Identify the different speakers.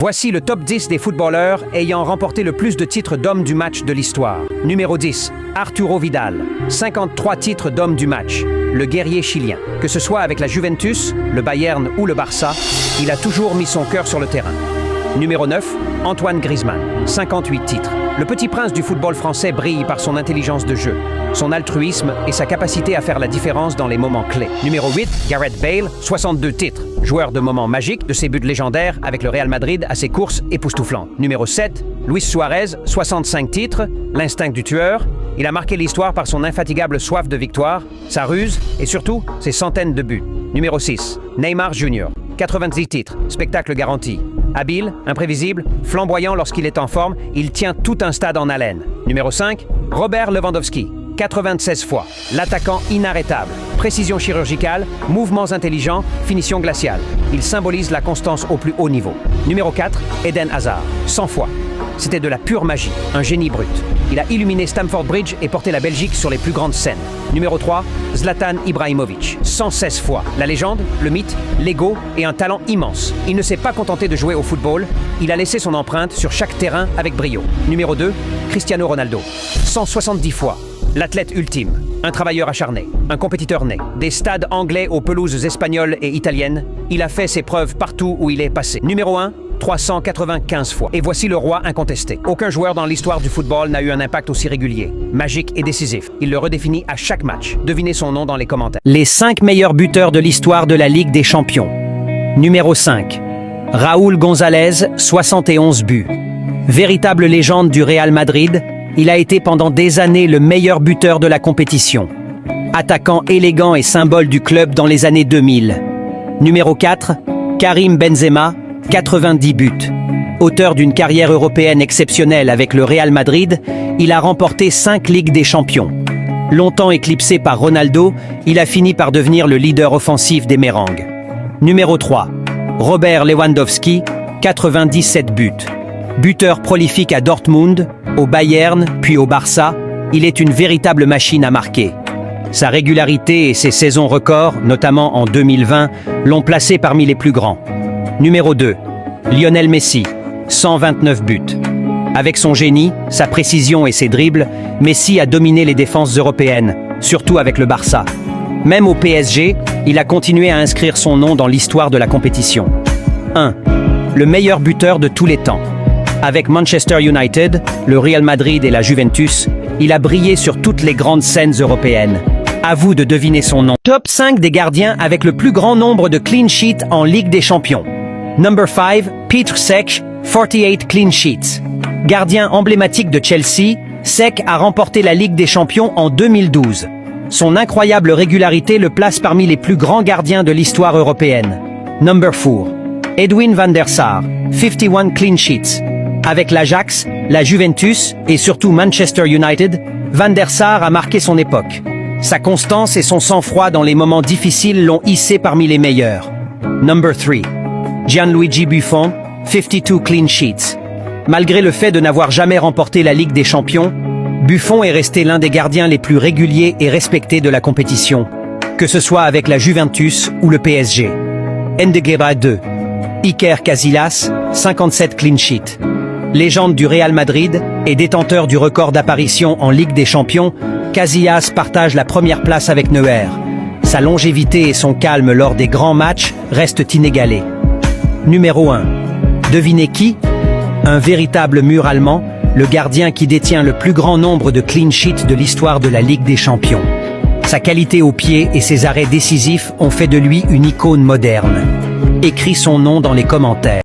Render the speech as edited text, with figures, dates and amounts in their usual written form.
Speaker 1: Voici le top 10 des footballeurs ayant remporté le plus de titres d'homme du match de l'histoire. Numéro 10, Arturo Vidal. 53 titres d'homme du match. Le guerrier chilien. Que ce soit avec la Juventus, le Bayern ou le Barça, il a toujours mis son cœur sur le terrain. Numéro 9, Antoine Griezmann. 58 titres. Le petit prince du football français brille par son intelligence de jeu, son altruisme et sa capacité à faire la différence dans les moments clés. Numéro 8, Gareth Bale. 62 titres. Joueur de moments magiques, de ses buts légendaires avec le Real Madrid à ses courses époustouflantes. Numéro 7, Luis Suarez. 65 titres. L'instinct du tueur. Il a marqué l'histoire par son infatigable soif de victoire, sa ruse et surtout ses centaines de buts. Numéro 6, Neymar Jr. 90 titres, spectacle garanti. Habile, imprévisible, flamboyant lorsqu'il est en forme, il tient tout un stade en haleine. Numéro 5, Robert Lewandowski. 96 fois, l'attaquant inarrêtable. Précision chirurgicale, mouvements intelligents, finition glaciale. Il symbolise la constance au plus haut niveau. Numéro 4, Eden Hazard. 100 fois. C'était de la pure magie, un génie brut. Il a illuminé Stamford Bridge et porté la Belgique sur les plus grandes scènes. Numéro 3, Zlatan Ibrahimovic. 116 fois. La légende, le mythe, l'ego et un talent immense. Il ne s'est pas contenté de jouer au football, il a laissé son empreinte sur chaque terrain avec brio. Numéro 2, Cristiano Ronaldo. 170 fois. L'athlète ultime, un travailleur acharné, un compétiteur né. Des stades anglais aux pelouses espagnoles et italiennes, il a fait ses preuves partout où il est passé. Numéro 1, 395 fois. Et voici le roi incontesté. Aucun joueur dans l'histoire du football n'a eu un impact aussi régulier, magique et décisif. Il le redéfinit à chaque match. Devinez son nom dans les commentaires. Les 5 meilleurs buteurs de l'histoire de la Ligue des Champions. Numéro 5. Raúl González, 71 buts. Véritable légende du Real Madrid, il a été pendant des années le meilleur buteur de la compétition. Attaquant élégant et symbole du club dans les années 2000. Numéro 4. Karim Benzema, 90 buts. Auteur d'une carrière européenne exceptionnelle avec le Real Madrid, il a remporté 5 Ligues des Champions. Longtemps éclipsé par Ronaldo, il a fini par devenir le leader offensif des Mérengues. Numéro 3. Robert Lewandowski, 97 buts. Buteur prolifique à Dortmund, au Bayern, puis au Barça, il est une véritable machine à marquer. Sa régularité et ses saisons records, notamment en 2020, l'ont placé parmi les plus grands. Numéro 2. Lionel Messi, 129 buts. Avec son génie, sa précision et ses dribbles, Messi a dominé les défenses européennes, surtout avec le Barça. Même au PSG, il a continué à inscrire son nom dans l'histoire de la compétition. 1. Le meilleur buteur de tous les temps. Avec Manchester United, le Real Madrid et la Juventus, il a brillé sur toutes les grandes scènes européennes. À vous de deviner son nom. Top 5 des gardiens avec le plus grand nombre de clean sheets en Ligue des Champions. Number 5, Petr Cech, 48 clean sheets. Gardien emblématique de Chelsea, Cech a remporté la Ligue des Champions en 2012. Son incroyable régularité le place parmi les plus grands gardiens de l'histoire européenne. Number 4, Edwin van der Sar, 51 clean sheets. Avec l'Ajax, la Juventus et surtout Manchester United, Van der Sar a marqué son époque. Sa constance et son sang-froid dans les moments difficiles l'ont hissé parmi les meilleurs. Number 3. Gianluigi Buffon, 52 clean sheets. Malgré le fait de n'avoir jamais remporté la Ligue des Champions, Buffon est resté l'un des gardiens les plus réguliers et respectés de la compétition, que ce soit avec la Juventus ou le PSG. Ndeguera 2. Iker Casillas, 57 clean sheets. Légende du Real Madrid et détenteur du record d'apparition en Ligue des Champions, Casillas partage la première place avec Neuer. Sa longévité et son calme lors des grands matchs restent inégalés. Numéro 1. Devinez qui? Un véritable mur allemand, le gardien qui détient le plus grand nombre de clean sheets de l'histoire de la Ligue des Champions. Sa qualité au pied et ses arrêts décisifs ont fait de lui une icône moderne. Écris son nom dans les commentaires.